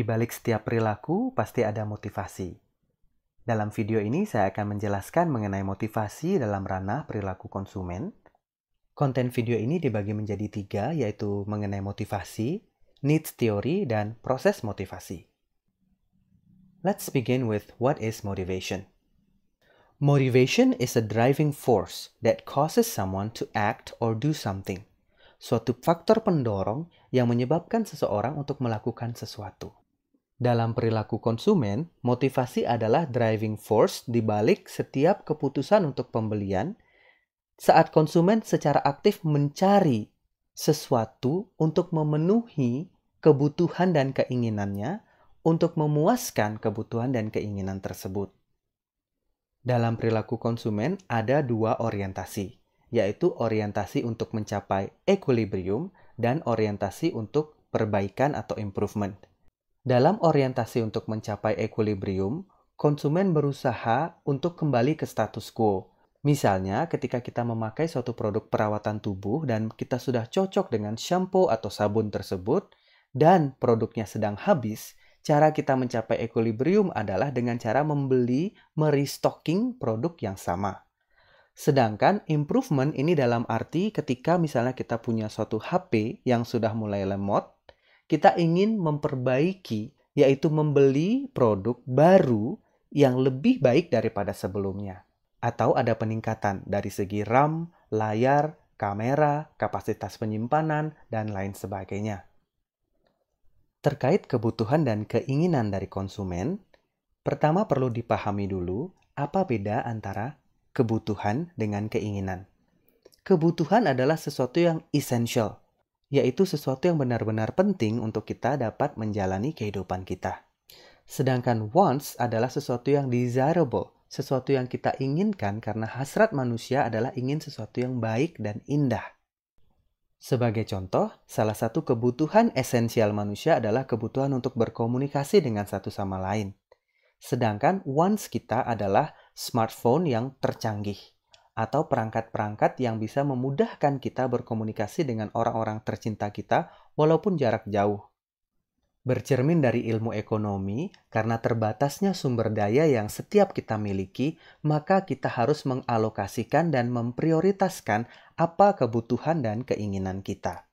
Di balik setiap perilaku pasti ada motivasi. Dalam video ini saya akan menjelaskan mengenai motivasi dalam ranah perilaku konsumen. Konten video ini dibagi menjadi 3, yaitu mengenai motivasi, needs theory, dan proses motivasi. Let's begin with what is motivation. Motivation is a driving force that causes someone to act or do something. Suatu faktor pendorong yang menyebabkan seseorang untuk melakukan sesuatu. Dalam perilaku konsumen, motivasi adalah driving force di balik setiap keputusan untuk pembelian saat konsumen secara aktif mencari sesuatu untuk memenuhi kebutuhan dan keinginannya untuk memuaskan kebutuhan dan keinginan tersebut. Dalam perilaku konsumen ada 2 orientasi, yaitu orientasi untuk mencapai equilibrium dan orientasi untuk perbaikan atau improvement. Dalam orientasi untuk mencapai equilibrium, konsumen berusaha untuk kembali ke status quo. Misalnya, ketika kita memakai suatu produk perawatan tubuh dan kita sudah cocok dengan shampoo atau sabun tersebut, dan produknya sedang habis, cara kita mencapai equilibrium adalah dengan cara membeli, merestocking produk yang sama. Sedangkan improvement ini dalam arti ketika misalnya kita punya suatu HP yang sudah mulai lemot, kita ingin memperbaiki, yaitu membeli produk baru yang lebih baik daripada sebelumnya. Atau ada peningkatan dari segi RAM, layar, kamera, kapasitas penyimpanan, dan lain sebagainya. Terkait kebutuhan dan keinginan dari konsumen, pertama perlu dipahami dulu apa beda antara kebutuhan dengan keinginan. Kebutuhan adalah sesuatu yang essential, yaitu sesuatu yang benar-benar penting untuk kita dapat menjalani kehidupan kita. Sedangkan wants adalah sesuatu yang desirable, sesuatu yang kita inginkan karena hasrat manusia adalah ingin sesuatu yang baik dan indah. Sebagai contoh, salah satu kebutuhan esensial manusia adalah kebutuhan untuk berkomunikasi dengan satu sama lain. Sedangkan wants kita adalah smartphone yang tercanggih, atau perangkat-perangkat yang bisa memudahkan kita berkomunikasi dengan orang-orang tercinta kita walaupun jarak jauh. Bercermin dari ilmu ekonomi, karena terbatasnya sumber daya yang setiap kita miliki, maka kita harus mengalokasikan dan memprioritaskan apa kebutuhan dan keinginan kita.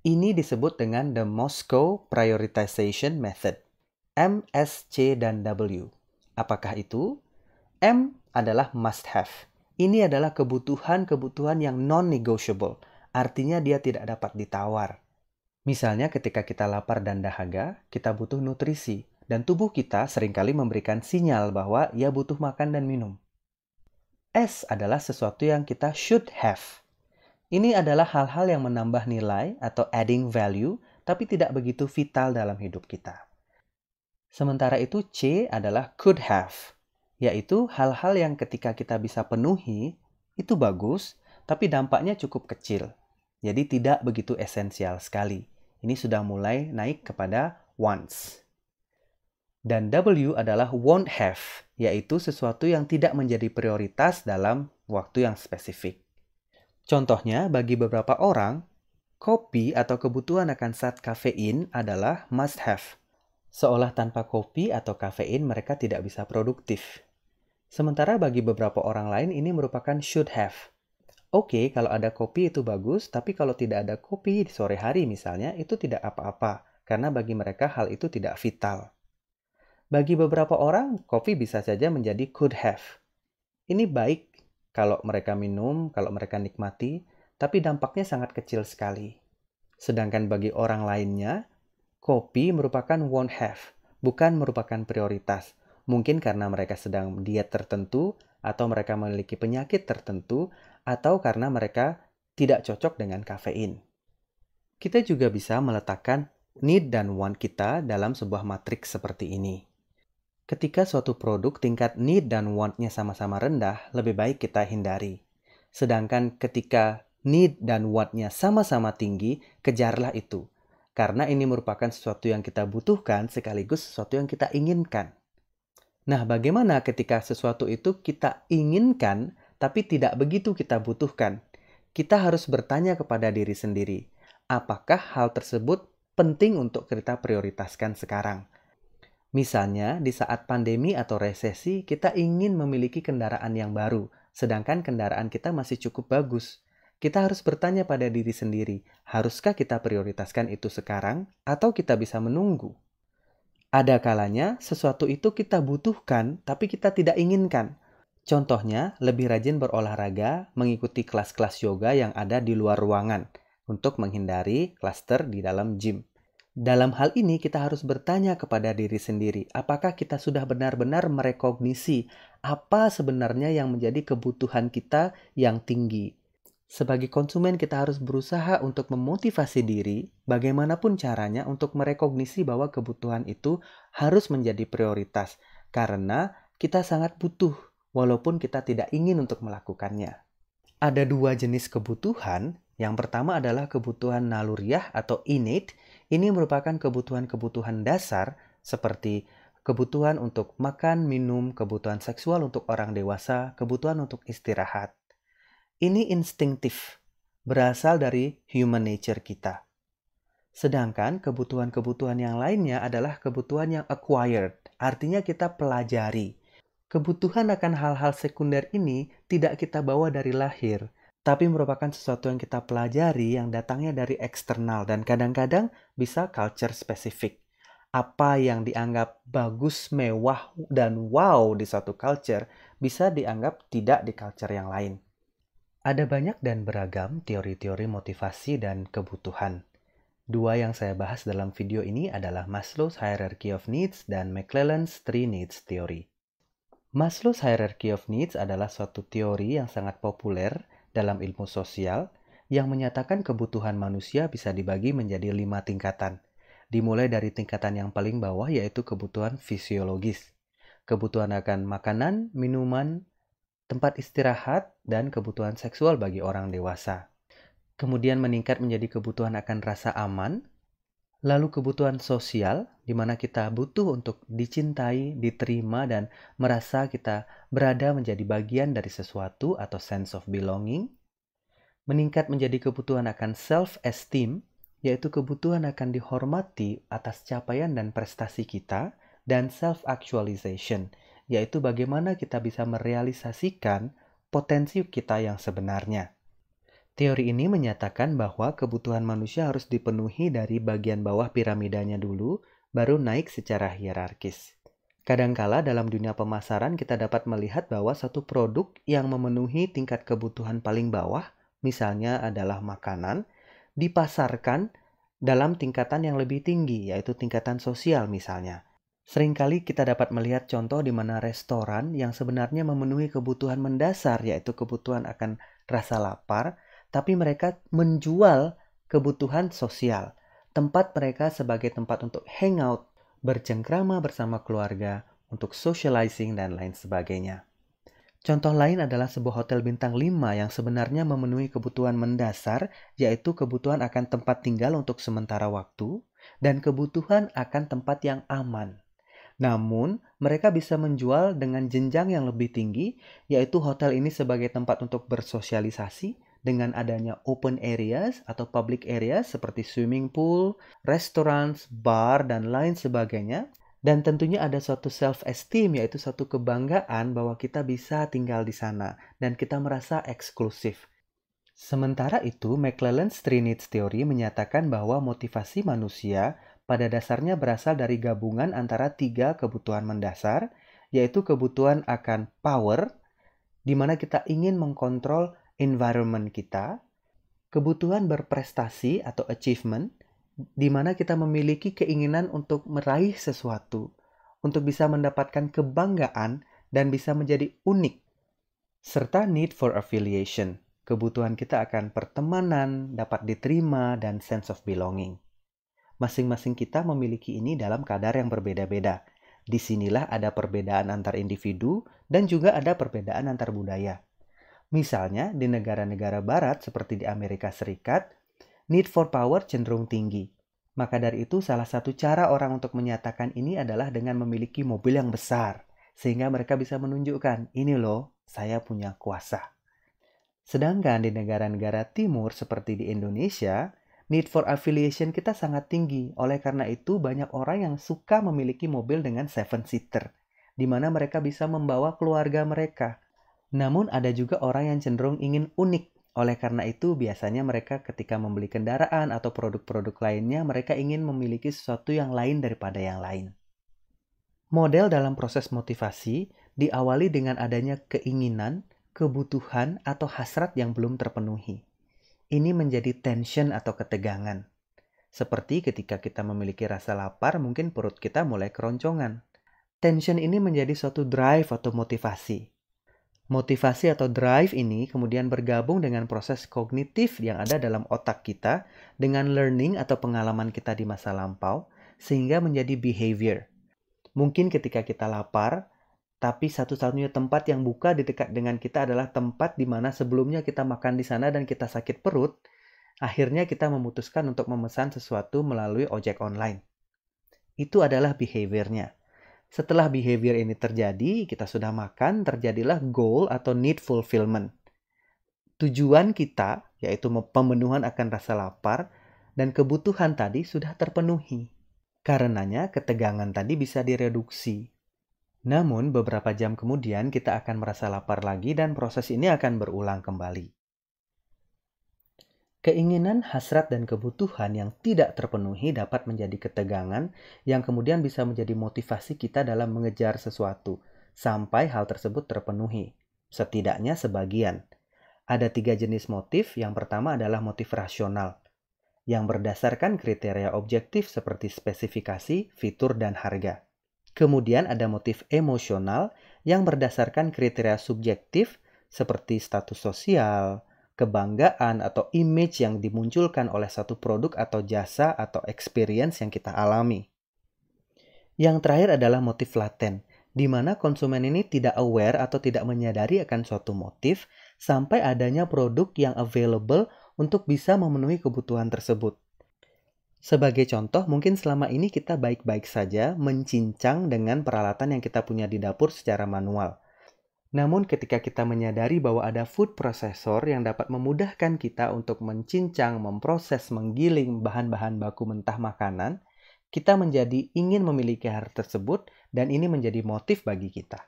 Ini disebut dengan the Moscow Prioritization Method, M, S, C, dan W. Apakah itu? M adalah must have. Ini adalah kebutuhan-kebutuhan yang non-negotiable, artinya dia tidak dapat ditawar. Misalnya ketika kita lapar dan dahaga, kita butuh nutrisi, dan tubuh kita seringkali memberikan sinyal bahwa ia butuh makan dan minum. S adalah sesuatu yang kita should have. Ini adalah hal-hal yang menambah nilai atau adding value, tapi tidak begitu vital dalam hidup kita. Sementara itu C adalah could have, yaitu hal-hal yang ketika kita bisa penuhi, itu bagus, tapi dampaknya cukup kecil. Jadi tidak begitu esensial sekali. Ini sudah mulai naik kepada wants. Dan W adalah won't have, yaitu sesuatu yang tidak menjadi prioritas dalam waktu yang spesifik. Contohnya, bagi beberapa orang, kopi atau kebutuhan akan zat kafein adalah must have. Seolah tanpa kopi atau kafein mereka tidak bisa produktif. Sementara bagi beberapa orang lain ini merupakan should have. Oke, kalau ada kopi itu bagus, tapi kalau tidak ada kopi di sore hari misalnya, itu tidak apa-apa, karena bagi mereka hal itu tidak vital. Bagi beberapa orang, kopi bisa saja menjadi could have. Ini baik kalau mereka minum, kalau mereka nikmati, tapi dampaknya sangat kecil sekali. Sedangkan bagi orang lainnya, kopi merupakan won't have, bukan merupakan prioritas. Mungkin karena mereka sedang diet tertentu, atau mereka memiliki penyakit tertentu, atau karena mereka tidak cocok dengan kafein. Kita juga bisa meletakkan need dan want kita dalam sebuah matriks seperti ini. Ketika suatu produk tingkat need dan want-nya sama-sama rendah, lebih baik kita hindari. Sedangkan ketika need dan want-nya sama-sama tinggi, kejarlah itu. Karena ini merupakan sesuatu yang kita butuhkan sekaligus sesuatu yang kita inginkan. Nah, bagaimana ketika sesuatu itu kita inginkan, tapi tidak begitu kita butuhkan? Kita harus bertanya kepada diri sendiri, apakah hal tersebut penting untuk kita prioritaskan sekarang? Misalnya, di saat pandemi atau resesi, kita ingin memiliki kendaraan yang baru, sedangkan kendaraan kita masih cukup bagus. Kita harus bertanya pada diri sendiri, haruskah kita prioritaskan itu sekarang atau kita bisa menunggu? Ada kalanya sesuatu itu kita butuhkan, tapi kita tidak inginkan. Contohnya, lebih rajin berolahraga, mengikuti kelas-kelas yoga yang ada di luar ruangan, untuk menghindari klaster di dalam gym. Dalam hal ini, kita harus bertanya kepada diri sendiri, apakah kita sudah benar-benar merekognisi apa sebenarnya yang menjadi kebutuhan kita yang tinggi. Sebagai konsumen, kita harus berusaha untuk memotivasi diri, bagaimanapun caranya, untuk merekognisi bahwa kebutuhan itu harus menjadi prioritas, karena kita sangat butuh, walaupun kita tidak ingin untuk melakukannya. Ada dua jenis kebutuhan. Yang pertama adalah kebutuhan naluriah atau innate. Ini merupakan kebutuhan-kebutuhan dasar seperti kebutuhan untuk makan, minum, kebutuhan seksual untuk orang dewasa, kebutuhan untuk istirahat. Ini instinktif, berasal dari human nature kita. Sedangkan kebutuhan-kebutuhan yang lainnya adalah kebutuhan yang acquired, artinya kita pelajari. Kebutuhan akan hal-hal sekunder ini tidak kita bawa dari lahir, tapi merupakan sesuatu yang kita pelajari yang datangnya dari eksternal dan kadang-kadang bisa culture spesifik. Apa yang dianggap bagus, mewah, dan wow di suatu culture bisa dianggap tidak di culture yang lain. Ada banyak dan beragam teori-teori motivasi dan kebutuhan. Dua yang saya bahas dalam video ini adalah Maslow's Hierarchy of Needs dan McClelland's Three Needs Theory. Maslow's Hierarchy of Needs adalah suatu teori yang sangat populer dalam ilmu sosial yang menyatakan kebutuhan manusia bisa dibagi menjadi 5 tingkatan. Dimulai dari tingkatan yang paling bawah yaitu kebutuhan fisiologis. Kebutuhan akan makanan, minuman, tempat istirahat, dan kebutuhan seksual bagi orang dewasa. Kemudian meningkat menjadi kebutuhan akan rasa aman, lalu kebutuhan sosial, di mana kita butuh untuk dicintai, diterima, dan merasa kita berada menjadi bagian dari sesuatu atau sense of belonging. Meningkat menjadi kebutuhan akan self-esteem, yaitu kebutuhan akan dihormati atas capaian dan prestasi kita, dan self-actualization, yaitu bagaimana kita bisa merealisasikan potensi kita yang sebenarnya. Teori ini menyatakan bahwa kebutuhan manusia harus dipenuhi dari bagian bawah piramidanya dulu, baru naik secara hierarkis. Kadangkala dalam dunia pemasaran kita dapat melihat bahwa satu produk yang memenuhi tingkat kebutuhan paling bawah, misalnya adalah makanan, dipasarkan dalam tingkatan yang lebih tinggi, yaitu tingkatan sosial misalnya. Seringkali kita dapat melihat contoh di mana restoran yang sebenarnya memenuhi kebutuhan mendasar, yaitu kebutuhan akan rasa lapar, tapi mereka menjual kebutuhan sosial. Tempat mereka sebagai tempat untuk hangout, bercengkrama bersama keluarga, untuk socializing, dan lain sebagainya. Contoh lain adalah sebuah hotel bintang 5 yang sebenarnya memenuhi kebutuhan mendasar, yaitu kebutuhan akan tempat tinggal untuk sementara waktu, dan kebutuhan akan tempat yang aman. Namun, mereka bisa menjual dengan jenjang yang lebih tinggi, yaitu hotel ini sebagai tempat untuk bersosialisasi dengan adanya open areas atau public areas seperti swimming pool, restaurants, bar, dan lain sebagainya. Dan tentunya ada suatu self-esteem, yaitu suatu kebanggaan bahwa kita bisa tinggal di sana dan kita merasa eksklusif. Sementara itu, McClelland's Three Needs Theory menyatakan bahwa motivasi manusia pada dasarnya berasal dari gabungan antara 3 kebutuhan mendasar, yaitu kebutuhan akan power, di mana kita ingin mengkontrol environment kita, kebutuhan berprestasi atau achievement, di mana kita memiliki keinginan untuk meraih sesuatu, untuk bisa mendapatkan kebanggaan dan bisa menjadi unik, serta need for affiliation, kebutuhan kita akan pertemanan, dapat diterima, dan sense of belonging. Masing-masing kita memiliki ini dalam kadar yang berbeda-beda. Disinilah ada perbedaan antar individu dan juga ada perbedaan antar budaya. Misalnya, di negara-negara barat seperti di Amerika Serikat, need for power cenderung tinggi. Maka dari itu, salah satu cara orang untuk menyatakan ini adalah dengan memiliki mobil yang besar, sehingga mereka bisa menunjukkan, ini loh, saya punya kuasa. Sedangkan di negara-negara timur seperti di Indonesia, Need for affiliation kita sangat tinggi. Oleh karena itu, banyak orang yang suka memiliki mobil dengan 7-seater, di mana mereka bisa membawa keluarga mereka. Namun ada juga orang yang cenderung ingin unik. Oleh karena itu, biasanya mereka ketika membeli kendaraan atau produk-produk lainnya, mereka ingin memiliki sesuatu yang lain daripada yang lain. Model dalam proses motivasi diawali dengan adanya keinginan, kebutuhan, atau hasrat yang belum terpenuhi. Ini menjadi tension atau ketegangan. Seperti ketika kita memiliki rasa lapar, mungkin perut kita mulai keroncongan. Tension ini menjadi suatu drive atau motivasi. Motivasi atau drive ini kemudian bergabung dengan proses kognitif yang ada dalam otak kita dengan learning atau pengalaman kita di masa lampau, sehingga menjadi behavior. Mungkin ketika kita lapar, tapi satu-satunya tempat yang buka di dekat dengan kita adalah tempat di mana sebelumnya kita makan di sana dan kita sakit perut, akhirnya kita memutuskan untuk memesan sesuatu melalui ojek online. Itu adalah behaviornya. Setelah behavior ini terjadi, kita sudah makan, terjadilah goal atau need fulfillment. Tujuan kita, yaitu pemenuhan akan rasa lapar, dan kebutuhan tadi sudah terpenuhi. Karenanya, ketegangan tadi bisa direduksi. Namun, beberapa jam kemudian kita akan merasa lapar lagi dan proses ini akan berulang kembali. Keinginan, hasrat, dan kebutuhan yang tidak terpenuhi dapat menjadi ketegangan yang kemudian bisa menjadi motivasi kita dalam mengejar sesuatu, sampai hal tersebut terpenuhi. Setidaknya sebagian. Ada 3 jenis motif. Yang pertama adalah motif rasional, yang berdasarkan kriteria objektif seperti spesifikasi, fitur, dan harga. Kemudian ada motif emosional yang berdasarkan kriteria subjektif seperti status sosial, kebanggaan, atau image yang dimunculkan oleh satu produk atau jasa atau experience yang kita alami. Yang terakhir adalah motif laten, di mana konsumen ini tidak aware atau tidak menyadari akan suatu motif sampai adanya produk yang available untuk bisa memenuhi kebutuhan tersebut. Sebagai contoh, mungkin selama ini kita baik-baik saja mencincang dengan peralatan yang kita punya di dapur secara manual. Namun ketika kita menyadari bahwa ada food processor yang dapat memudahkan kita untuk mencincang, memproses, menggiling bahan-bahan baku mentah makanan, kita menjadi ingin memiliki hal tersebut dan ini menjadi motif bagi kita.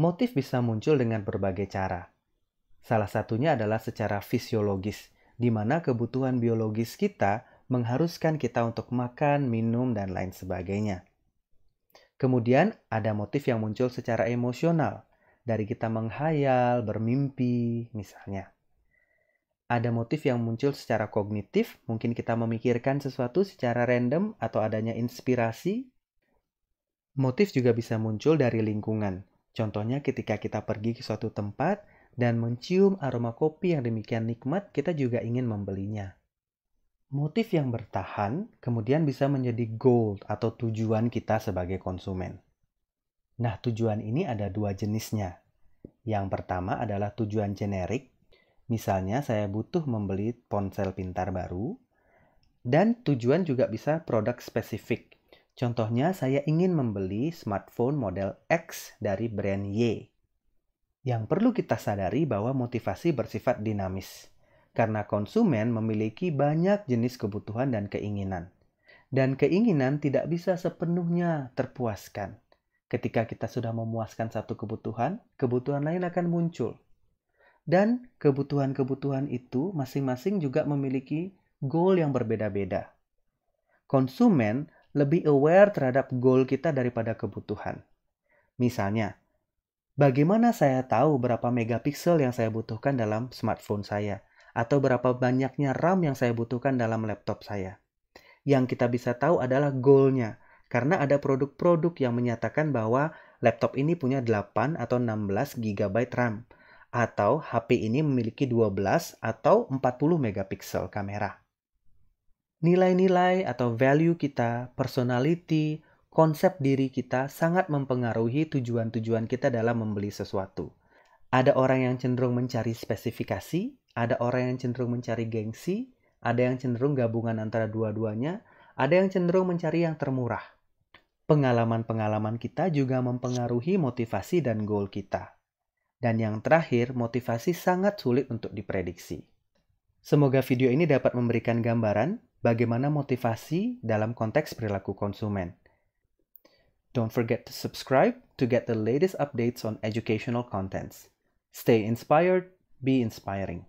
Motif bisa muncul dengan berbagai cara. Salah satunya adalah secara fisiologis, di mana kebutuhan biologis kita mengharuskan kita untuk makan, minum, dan lain sebagainya. Kemudian ada motif yang muncul secara emosional, dari kita menghayal, bermimpi, misalnya. Ada motif yang muncul secara kognitif, mungkin kita memikirkan sesuatu secara random atau adanya inspirasi. Motif juga bisa muncul dari lingkungan. Contohnya ketika kita pergi ke suatu tempat dan mencium aroma kopi yang demikian nikmat, kita juga ingin membelinya. Motif yang bertahan kemudian bisa menjadi goal atau tujuan kita sebagai konsumen. Nah, tujuan ini ada 2 jenisnya. Yang pertama adalah tujuan generik. Misalnya saya butuh membeli ponsel pintar baru. Dan tujuan juga bisa produk spesifik. Contohnya saya ingin membeli smartphone model X dari brand Y. Yang perlu kita sadari bahwa motivasi bersifat dinamis. Karena konsumen memiliki banyak jenis kebutuhan dan keinginan. Dan keinginan tidak bisa sepenuhnya terpuaskan. Ketika kita sudah memuaskan satu kebutuhan, kebutuhan lain akan muncul. Dan kebutuhan-kebutuhan itu masing-masing juga memiliki goal yang berbeda-beda. Konsumen lebih aware terhadap goal kita daripada kebutuhan. Misalnya, bagaimana saya tahu berapa megapiksel yang saya butuhkan dalam smartphone saya? Atau berapa banyaknya RAM yang saya butuhkan dalam laptop saya. Yang kita bisa tahu adalah goal-nya, karena ada produk-produk yang menyatakan bahwa laptop ini punya 8 atau 16 GB RAM, atau HP ini memiliki 12 atau 40 megapiksel kamera. Nilai-nilai atau value kita, personality, konsep diri kita sangat mempengaruhi tujuan-tujuan kita dalam membeli sesuatu. Ada orang yang cenderung mencari spesifikasi, ada orang yang cenderung mencari gengsi, ada yang cenderung gabungan antara dua-duanya, ada yang cenderung mencari yang termurah. Pengalaman-pengalaman kita juga mempengaruhi motivasi dan goal kita. Dan yang terakhir, motivasi sangat sulit untuk diprediksi. Semoga video ini dapat memberikan gambaran bagaimana motivasi dalam konteks perilaku konsumen. Don't forget to subscribe to get the latest updates on educational contents. Stay inspired, be inspiring.